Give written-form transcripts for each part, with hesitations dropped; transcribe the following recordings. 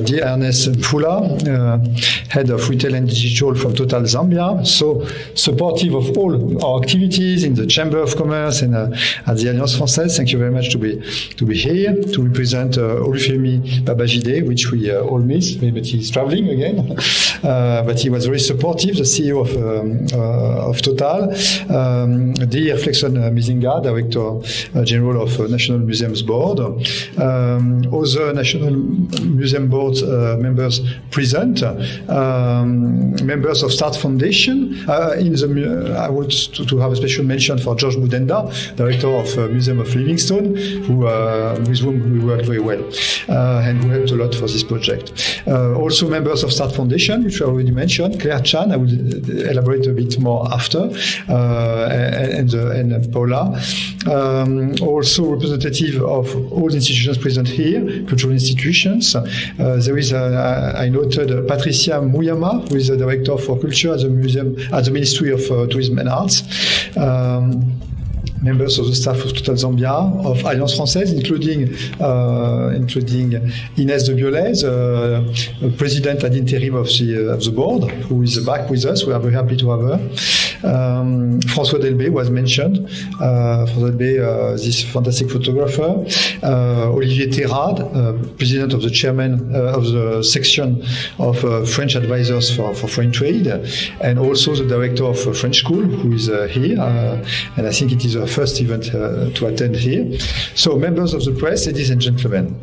Dear Ernest Mfula, Head of Retail and Digital from Total Zambia, so supportive of all our activities in the Chamber of Commerce and at the Alliance Française. Thank you very much to be here to represent Olufemi Babajide, which we all miss, but he's traveling again. But he was very supportive, the CEO of Total. Dear Flexon Mizinga, Director General of National Museums Board. Other National Museum Board members present, members of Start Foundation. I want to have a special mention for George Mudenda, Director of Museum of Livingstone, with whom we worked very well and who helped a lot for this project. Also members of Start Foundation, which I already mentioned, Claire Chan, I will elaborate a bit more after, and Paula. Also representative of all the institutions present here, cultural institutions. There is, I noted, Patricia Muyama, who is the Director for Culture at the Ministry of Tourism and Arts. Members of the staff of Total Zambia, of Alliance Française, including Inès de Biolez, President ad interim of the board, who is back with us. We are very happy to have her. François Delbé was mentioned. François Delbé, this fantastic photographer. Olivier Terrade, President of the Chairman of the section of French Advisors for Foreign Trade, and also the Director of French School, who is here. And I think it is a first event to attend here. So, members of the press, ladies and gentlemen,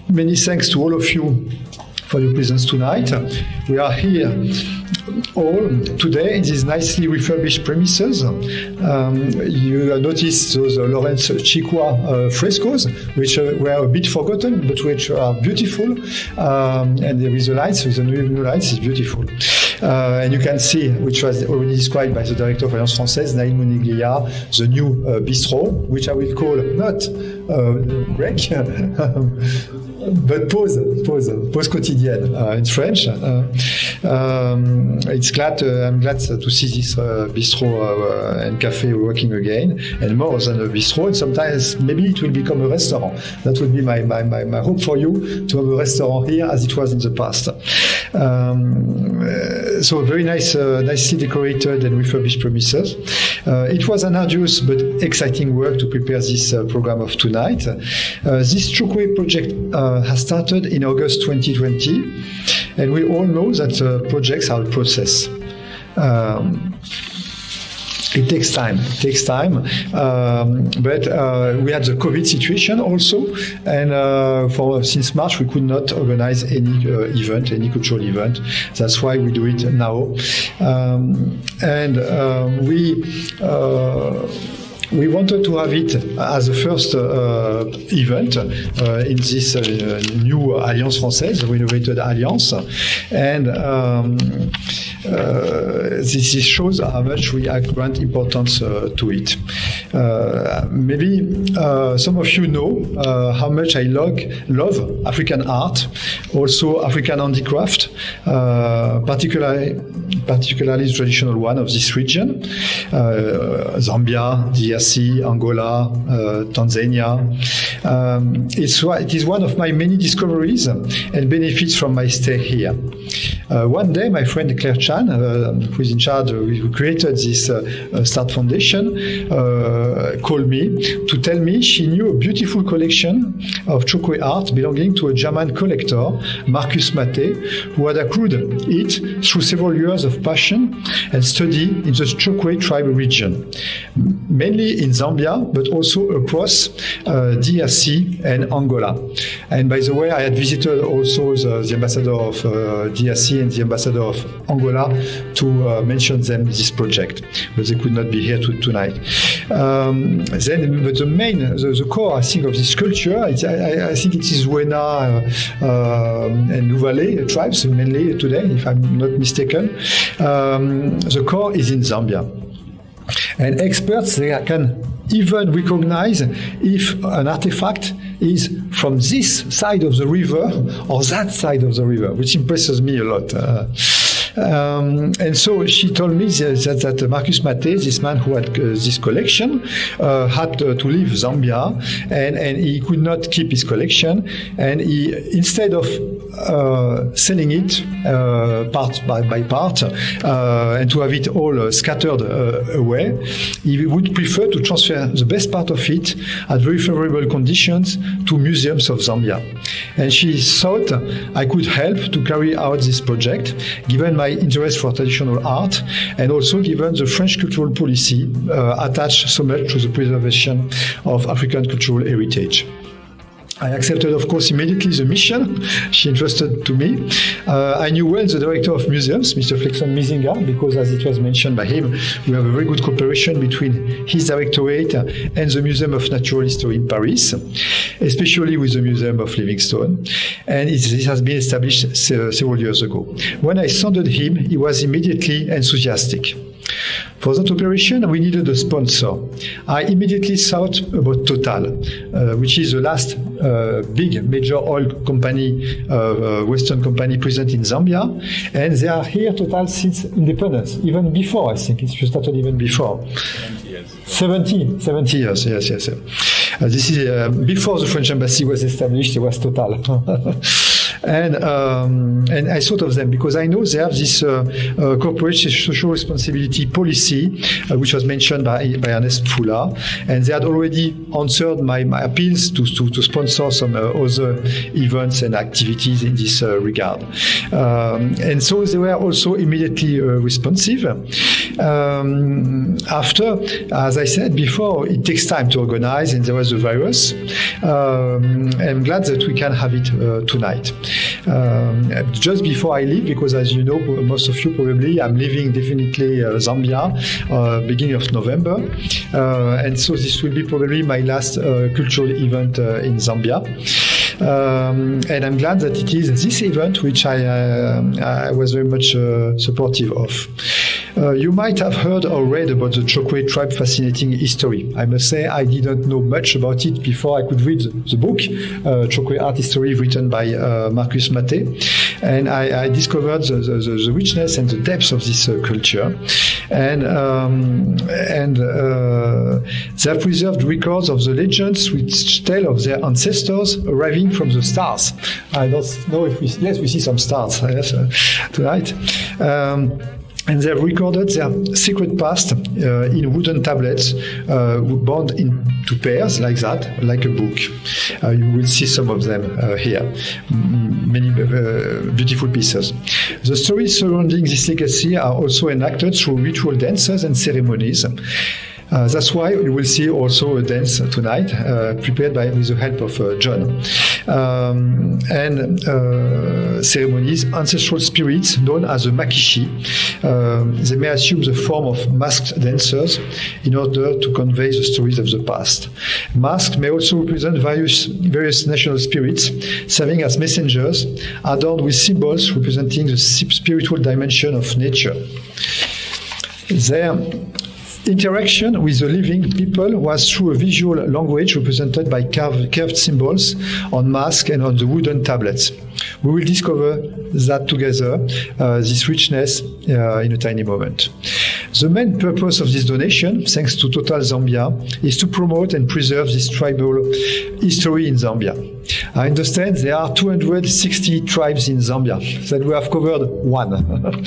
many thanks to all of you for your presence tonight. We are here all today in these nicely refurbished premises. You noticed those Lawrence Chikwa frescoes, which were a bit forgotten, but which are beautiful. And with the lights, with the new lights, it's beautiful. And you can see, which was already described by the Director of Alliance Française, Naïm Moniglia, the new bistro, which I will call not break, but pause quotidienne in French. I'm glad to see this bistro and cafe working again, and more than a bistro. And sometimes maybe it will become a restaurant. That would be my hope for you, to have a restaurant here as it was in the past. So very nicely decorated and refurbished premises. It was an arduous but exciting work to prepare this program of tonight. This Chukwe project has started in August 2020, and we all know that projects are a process. It takes time, but we had the COVID situation also, and since March we could not organize any cultural event. That's why we do it now, and we wanted to have it as a first event in this new Alliance Française, renovated Alliance, and this shows how much we grant importance to it. Maybe some of you know how much I love African art, also African handicraft, particularly the traditional one of this region, Zambia, DRC, Angola, Tanzania. It is one of my many discoveries and benefits from my stay here. One day, my friend Claire Chan, who is in charge, who created this Start Foundation, called me to tell me she knew a beautiful collection of Chokwe art belonging to a German collector, Markus Mate, who had accrued it through several years of passion and study in the Chokwe tribe region, mainly in Zambia, but also across DRC and Angola. And by the way, I had visited also the ambassador of DRC and the ambassador of Angola to mention them this project, but they could not be here tonight. Then, but the core, I think, of this culture, I think it is Wena and Luvale tribes mainly today, if I'm not mistaken. The core is in Zambia, and experts, they can even recognize if an artifact is from this side of the river or that side of the river, which impresses me a lot. And so she told me that Marcus Mate, this man who had this collection, had to leave Zambia, and he could not keep his collection, and he, instead of selling it part by part and to have it all scattered away, he would prefer to transfer the best part of it at very favorable conditions to museums of Zambia. And she thought I could help to carry out this project, given my interest for traditional art, and also given the French cultural policy attached so much to the preservation of African cultural heritage. I accepted, of course, immediately the mission she entrusted to me. I knew well the director of museums, Mr. Flexon Mizinga, because, as it was mentioned by him, we have a very good cooperation between his directorate and the Museum of Natural History in Paris, especially with the Museum of Livingstone. And this has been established several years ago. When I sounded him, he was immediately enthusiastic. For that operation, we needed a sponsor. I immediately thought about Total, which is the last big major oil company, Western company present in Zambia. And they are here, Total, since independence, even before, I think. It started even before. 70 years, yes. This is before the French embassy was established, it was Total. And I thought of them because I know they have this corporate social responsibility policy, which was mentioned by Ernest Pfula, and they had already answered my appeals to sponsor some other events and activities in this regard. And so they were also immediately responsive. After, as I said before, it takes time to organize, and there was a virus. I'm glad that we can have it tonight. Just before I leave, because as you know, most of you probably, I'm leaving definitely Zambia beginning of November, and so this will be probably my last cultural event in Zambia. And I'm glad that it is this event which I was very much supportive of. You might have heard or read about the Chokwe tribe fascinating history. I must say I didn't know much about it before I could read the book, Chokwe Art History, written by Marcus Mate. And I discovered the richness and the depth of this culture. And they have preserved records of the legends which tell of their ancestors arriving from the stars. I don't know if we see some stars tonight. And they have recorded their secret past in wooden tablets, bound into pairs like that, like a book. You will see some of them here, many beautiful pieces. The stories surrounding this legacy are also enacted through ritual dances and ceremonies. That's why you will see also a dance tonight, prepared with the help of John. Ceremonies, ancestral spirits known as the makishi. They may assume the form of masked dancers in order to convey the stories of the past. Masks may also represent various national spirits, serving as messengers, adorned with symbols representing the spiritual dimension of nature. Their interaction with the living people was through a visual language represented by curved symbols on masks and on the wooden tablets. We will discover that together, this richness, in a tiny moment. The main purpose of this donation, thanks to Total Zambia, is to promote and preserve this tribal history in Zambia. I understand there are 260 tribes in Zambia, that we have covered one.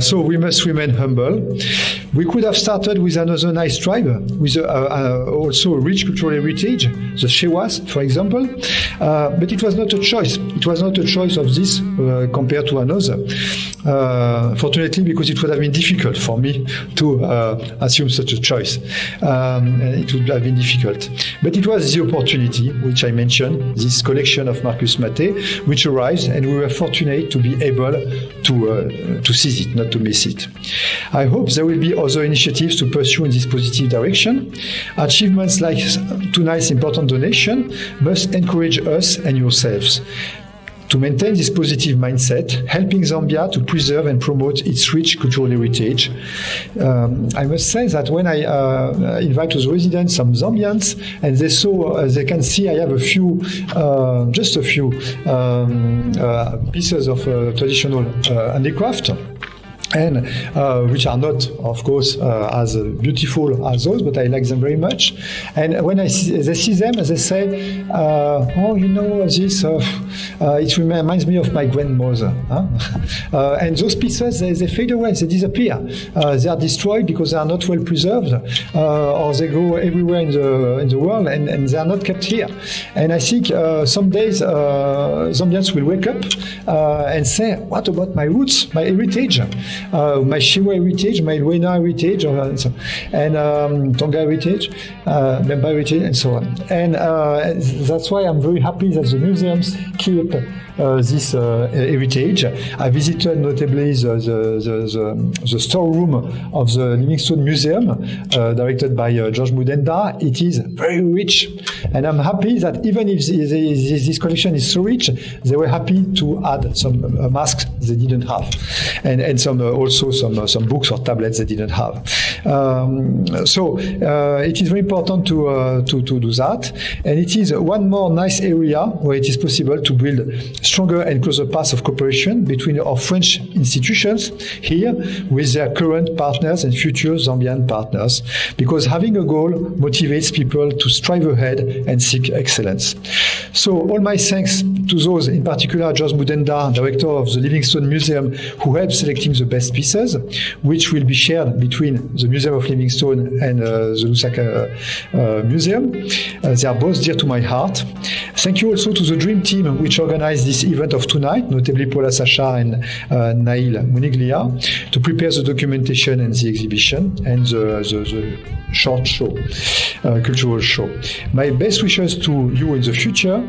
So we must remain humble. We could have started with another nice tribe, with also a rich cultural heritage, the Shewas, for example, but it was not a choice. It was not a choice of this compared to another. Fortunately, because it would have been difficult for me to assume such a choice. It would have been difficult. But it was the opportunity, which I mentioned, this collection of Marcus Mate, which arrived, and we were fortunate to be able to seize it, not to miss it. I hope there will be other initiatives to pursue in this positive direction. Achievements like tonight's important donation must encourage us and yourselves to maintain this positive mindset, helping Zambia to preserve and promote its rich cultural heritage. I must say that when I invite to the residents some Zambians, and they can see I have just a few pieces of traditional handicraft. and which are not, of course, as beautiful as those, but I like them very much. And when they see them, they say, "Oh, you know, this it reminds me of my grandmother." Huh? And those pieces, they fade away, they disappear. They are destroyed because they are not well preserved, or they go everywhere in the world, and they are not kept here. And I think some days Zambians will wake up and say, "What about my roots, my heritage? My Shiwa heritage, my Luena heritage, and Tonga heritage, Memba heritage, and so on." And that's why I'm very happy that the museums keep this heritage. I visited notably the storeroom of the Livingstone Museum, directed by George Mudenda. It is very rich, and I'm happy that even if this collection is so rich, they were happy to add some masks they didn't have, and some also some books or tablets they didn't have. So it is very important to do that, and it is one more nice area where it is possible to build stronger and closer paths of cooperation between our French institutions here with their current partners and future Zambian partners, because having a goal motivates people to strive ahead and seek excellence. So all my thanks to those, in particular George Mudenda, director of the Livingstone Museum, who helped selecting the best pieces, which will be shared between the Museum of Livingstone and the Lusaka Museum. They are both dear to my heart. Thank you also to the Dream Team, which organized this event of tonight, notably Paula Sacha and Nail Muniglia, to prepare the documentation and the exhibition and the short show, cultural show. My best wishes to you in the future.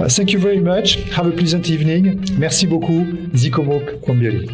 Thank you very much. Have a pleasant evening. Merci beaucoup. Zikomo Kwambieli.